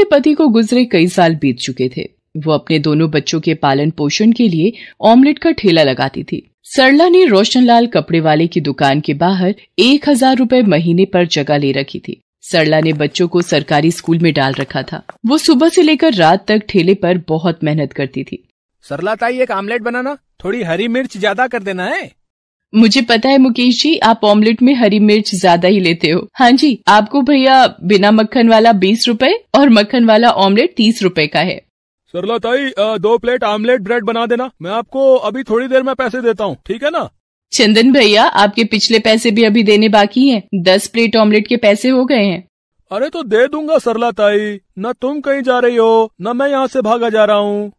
के पति को गुजरे कई साल बीत चुके थे। वो अपने दोनों बच्चों के पालन पोषण के लिए ऑमलेट का ठेला लगाती थी। सरला ने रोशनलाल कपड़े वाले की दुकान के बाहर 1000 रुपए महीने पर जगह ले रखी थी। सरला ने बच्चों को सरकारी स्कूल में डाल रखा था। वो सुबह से लेकर रात तक ठेले पर बहुत मेहनत करती थी। सरला ताई, एक आमलेट बनाना, थोड़ी हरी मिर्च ज्यादा कर देना है। मुझे पता है मुकेश जी, आप ऑमलेट में हरी मिर्च ज्यादा ही लेते हो। हाँ जी, आपको भैया बिना मक्खन वाला 20 रुपए और मक्खन वाला ऑमलेट 30 रुपए का है। सरला ताई, 2 प्लेट आमलेट ब्रेड बना देना, मैं आपको अभी थोड़ी देर में पैसे देता हूँ, ठीक है ना? चंदन भैया, आपके पिछले पैसे भी अभी देने बाकी हैं। 10 प्लेट ऑमलेट के पैसे हो गए हैं। अरे तो दे दूंगा सरला ताई, न तुम कहीं जा रही हो न मैं यहाँ से भागा जा रहा हूँ।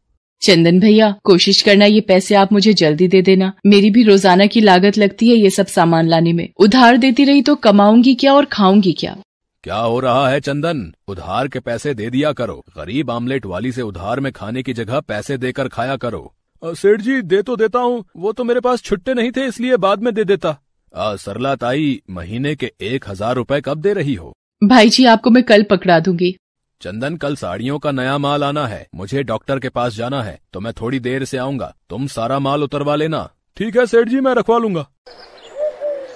चंदन भैया, कोशिश करना ये पैसे आप मुझे जल्दी दे देना। मेरी भी रोजाना की लागत लगती है ये सब सामान लाने में। उधार देती रही तो कमाऊंगी क्या और खाऊंगी क्या? क्या हो रहा है चंदन? उधार के पैसे दे दिया करो। गरीब आमलेट वाली से उधार में खाने की जगह पैसे देकर खाया करो। सेठ जी, दे तो देता हूँ, वो तो मेरे पास छुट्टे नहीं थे इसलिए बाद में दे देता। सरला ताई, महीने के 1000 रुपए कब दे रही हो? भाई जी, आपको मैं कल पकड़ा दूंगी। चंदन, कल साड़ियों का नया माल आना है, मुझे डॉक्टर के पास जाना है, तो मैं थोड़ी देर से आऊंगा। तुम सारा माल उतरवा लेना। ठीक है सेठ जी, मैं रखवा लूंगा।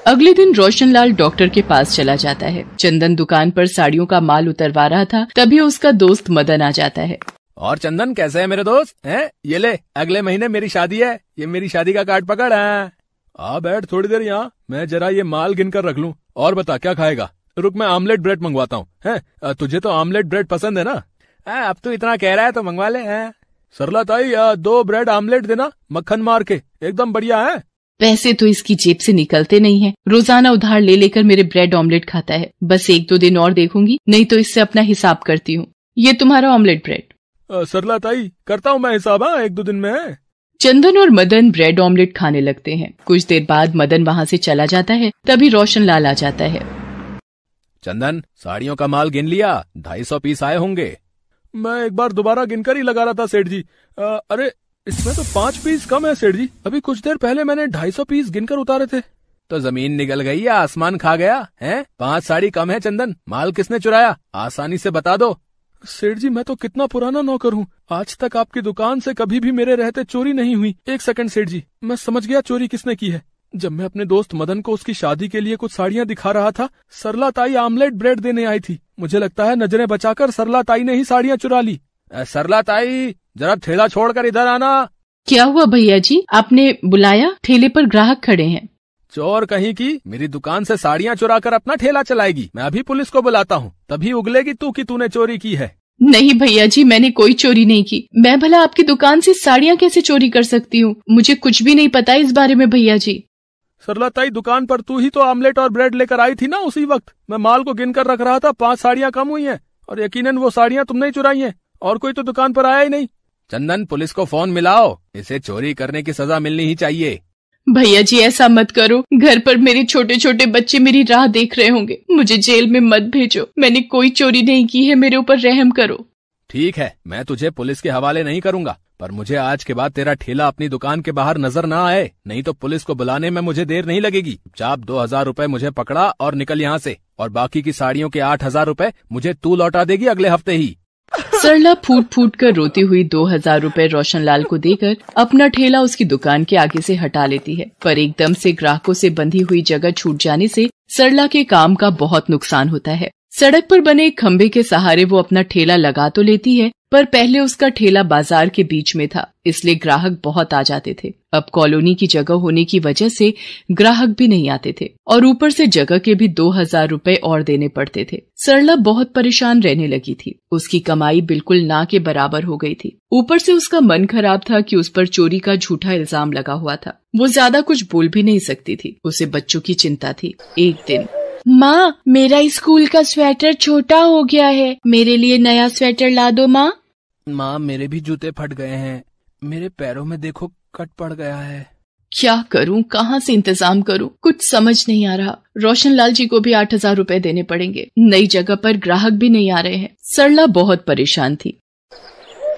अगले दिन रोशनलाल डॉक्टर के पास चला जाता है। चंदन दुकान पर साड़ियों का माल उतरवा रहा था, तभी उसका दोस्त मदन आ जाता है। और चंदन, कैसे है मेरे दोस्त? हैं? ये ले, अगले महीने मेरी शादी है, ये मेरी शादी का कार्ड पकड़ है। आ बैठ थोड़ी देर यहाँ, मैं जरा ये माल गिनकर रख लूं। और बता, क्या खाएगा? रुक, मैं आमलेट ब्रेड मंगवाता हूँ। हैं? तुझे तो आमलेट ब्रेड पसंद है ना? अब तू इतना कह रहा है तो मंगवा ले। सरला ताई, 2 ब्रेड आमलेट देना, मक्खन मार के, एकदम बढ़िया है। पैसे तो इसकी जेब से निकलते नहीं हैं। रोजाना उधार ले लेकर मेरे ब्रेड ऑमलेट खाता है। बस 1-2 दिन और देखूंगी, नहीं तो इससे अपना हिसाब करती हूँ। ये तुम्हारा ऑमलेट ब्रेड। सरला ताई, करता हूँ मैं हिसाब, 1-2 दिन में। चंदन और मदन ब्रेड ऑमलेट खाने लगते हैं। कुछ देर बाद मदन वहाँ से चला जाता है, तभी रोशनलाल आ जाता है। चंदन, साड़ियों का माल गिन लिया? 250 पीस आए होंगे। मैं एक बार दोबारा गिनकर ही लगा रहा था सेठ जी। अरे इसमें तो 5 पीस कम है सेठ जी, अभी कुछ देर पहले मैंने 250 पीस गिनकर उतारे थे। तो जमीन निकल गई या आसमान खा गया है? 5 साड़ी कम है चंदन, माल किसने चुराया? आसानी से बता दो। सेठ जी, मैं तो कितना पुराना नौकर हूँ, आज तक आपकी दुकान से कभी भी मेरे रहते चोरी नहीं हुई। 1 सेकंड सेठ जी, मैं समझ गया चोरी किसने की है। जब मैं अपने दोस्त मदन को उसकी शादी के लिए कुछ साड़ियाँ दिखा रहा था, सरला ताई आमलेट ब्रेड देने आई थी। मुझे लगता है नजरें बचाकर सरला ताई ने ही साड़ियाँ चुरा ली। सरला ताई, जरा ठेला छोड़कर इधर आना। क्या हुआ भैया जी, आपने बुलाया? ठेले पर ग्राहक खड़े हैं। चोर कहीं की, मेरी दुकान से साड़ियाँ चुरा कर अपना ठेला चलाएगी। मैं अभी पुलिस को बुलाता हूँ, तभी उगलेगी तू कि तूने चोरी की है। नहीं भैया जी, मैंने कोई चोरी नहीं की। मैं भला आपकी दुकान से साड़ियाँ कैसे चोरी कर सकती हूँ? मुझे कुछ भी नहीं पता इस बारे में भैया जी। सरला ताई, दुकान पर तू ही तो आमलेट और ब्रेड लेकर आई थी ना उसी वक्त। मैं माल को गिन कर रख रहा था, 5 साड़ियाँ कम हुई हैं और यकीनन वो साड़ियाँ तुमने ही चुराई हैं, और कोई तो दुकान पर आया ही नहीं। चंदन, पुलिस को फोन मिलाओ, इसे चोरी करने की सजा मिलनी ही चाहिए। भैया जी ऐसा मत करो, घर पर मेरे छोटे छोटे बच्चे मेरी राह देख रहे होंगे। मुझे जेल में मत भेजो, मैंने कोई चोरी नहीं की है, मेरे ऊपर रहम करो। ठीक है, मैं तुझे पुलिस के हवाले नहीं करूंगा, पर मुझे आज के बाद तेरा ठेला अपनी दुकान के बाहर नजर ना आए, नहीं तो पुलिस को बुलाने में मुझे देर नहीं लगेगी। चुपचाप 2000 रुपए मुझे पकड़ा और निकल यहाँ से, और बाकी की साड़ियों के 8000 रुपए मुझे तू लौटा देगी अगले हफ्ते ही। सरला फूट फूट कर रोती हुई 2000 रुपए रोशनलाल को देकर अपना ठेला उसकी दुकान के आगे से हटा लेती है। पर एकदम से ग्राहकों से बंधी हुई जगह छूट जाने से सरला के काम का बहुत नुकसान होता है। सड़क पर बने एक खंबे के सहारे वो अपना ठेला लगा तो लेती है, पर पहले उसका ठेला बाजार के बीच में था, इसलिए ग्राहक बहुत आ जाते थे। अब कॉलोनी की जगह होने की वजह से ग्राहक भी नहीं आते थे, और ऊपर से जगह के भी 2000 रुपए और देने पड़ते थे। सरला बहुत परेशान रहने लगी थी। उसकी कमाई बिल्कुल ना के बराबर हो गई थी। ऊपर से उसका मन खराब था कि उस पर चोरी का झूठा इल्जाम लगा हुआ था। वो ज्यादा कुछ बोल भी नहीं सकती थी, उसे बच्चों की चिंता थी। एक दिन, माँ, मेरा स्कूल का स्वेटर छोटा हो गया है, मेरे लिए नया स्वेटर ला दो माँ। माँ, मेरे भी जूते फट गए हैं, मेरे पैरों में देखो कट पड़ गया है। क्या करूँ, कहाँ से इंतजाम करूँ, कुछ समझ नहीं आ रहा। रोशनलाल जी को भी 8000 रुपए देने पड़ेंगे। नई जगह पर ग्राहक भी नहीं आ रहे हैं। सरला बहुत परेशान थी।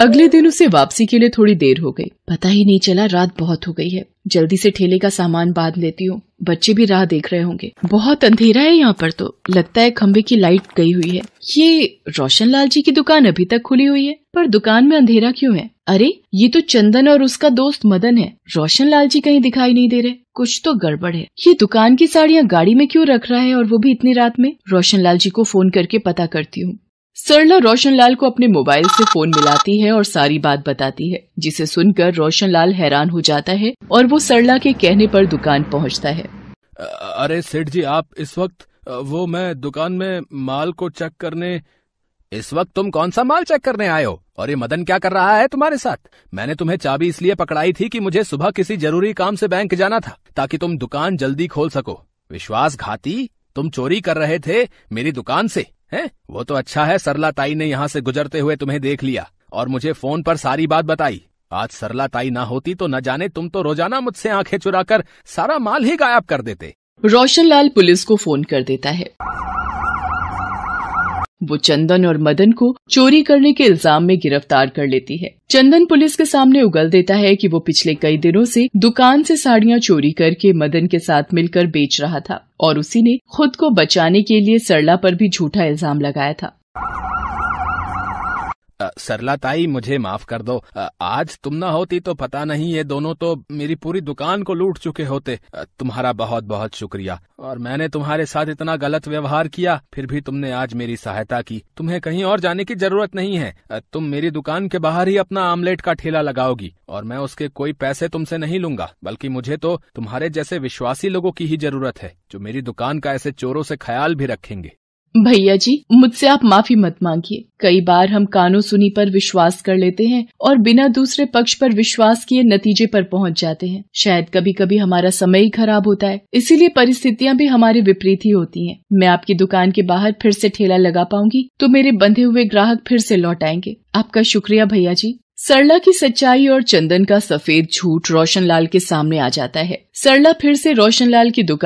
अगले दिन उसे वापसी के लिए थोड़ी देर हो गई। पता ही नहीं चला रात बहुत हो गई है। जल्दी से ठेले का सामान बांध लेती हूँ, बच्चे भी राह देख रहे होंगे। बहुत अंधेरा है यहाँ पर तो, लगता है खंबे की लाइट गई हुई है। ये रोशनलाल जी की दुकान अभी तक खुली हुई है, पर दुकान में अंधेरा क्यों है? अरे ये तो चंदन और उसका दोस्त मदन है। रोशनलाल जी कहीं दिखाई नहीं दे रहे, कुछ तो गड़बड़ है। ये दुकान की साड़ियाँ गाड़ी में क्यों रख रहा है, और वो भी इतनी रात में? रोशनलाल जी को फोन करके पता करती हूँ। सरला रोशनलाल को अपने मोबाइल से फोन मिलाती है और सारी बात बताती है, जिसे सुनकर रोशनलाल हैरान हो जाता है और वो सरला के कहने पर दुकान पहुंचता है। अरे सेठ जी, आप इस वक्त मैं दुकान में माल को चेक करने। इस वक्त तुम कौन सा माल चेक करने आए हो? और ये मदन क्या कर रहा है तुम्हारे साथ? मैंने तुम्हें चाबी इसलिए पकड़ाई थी कि मुझे सुबह किसी जरूरी काम से बैंक जाना था, ताकि तुम दुकान जल्दी खोल सको। विश्वासघाती, तुम चोरी कर रहे थे मेरी दुकान से, हैं? वो तो अच्छा है सरला ताई ने यहाँ से गुजरते हुए तुम्हें देख लिया और मुझे फोन पर सारी बात बताई। आज सरला ताई ना होती तो न जाने तुम तो रोजाना मुझसे आंखें चुराकर सारा माल ही गायब कर देते। रोशनलाल पुलिस को फोन कर देता है। वो चंदन और मदन को चोरी करने के इल्जाम में गिरफ्तार कर लेती है। चंदन पुलिस के सामने उगल देता है कि वो पिछले कई दिनों से दुकान से साड़ियाँ चोरी करके मदन के साथ मिलकर बेच रहा था और उसी ने खुद को बचाने के लिए सरला पर भी झूठा इल्जाम लगाया था। सरला ताई, मुझे माफ कर दो। आज तुम ना होती तो पता नहीं ये दोनों तो मेरी पूरी दुकान को लूट चुके होते। तुम्हारा बहुत बहुत शुक्रिया। और मैंने तुम्हारे साथ इतना गलत व्यवहार किया, फिर भी तुमने आज मेरी सहायता की। तुम्हें कहीं और जाने की जरूरत नहीं है। तुम मेरी दुकान के बाहर ही अपना आमलेट का ठेला लगाओगी और मैं उसके कोई पैसे तुमसे नहीं लूंगा, बल्कि मुझे तो तुम्हारे जैसे विश्वासी लोगों की ही जरूरत है, जो मेरी दुकान का ऐसे चोरों से ख्याल भी रखेंगे। भैया जी, मुझसे आप माफी मत मांगिए। कई बार हम कानो सुनी पर विश्वास कर लेते हैं और बिना दूसरे पक्ष पर विश्वास किए नतीजे पर पहुंच जाते हैं। शायद कभी कभी हमारा समय ही खराब होता है, इसीलिए परिस्थितियां भी हमारे विपरीत ही होती हैं। मैं आपकी दुकान के बाहर फिर से ठेला लगा पाऊंगी तो मेरे बंधे हुए ग्राहक फिर से लौट आएंगे। आपका शुक्रिया भैया जी। सरला की सच्चाई और चंदन का सफेद झूठ रोशनलाल के सामने आ जाता है। सरला फिर से रोशनलाल की दुकान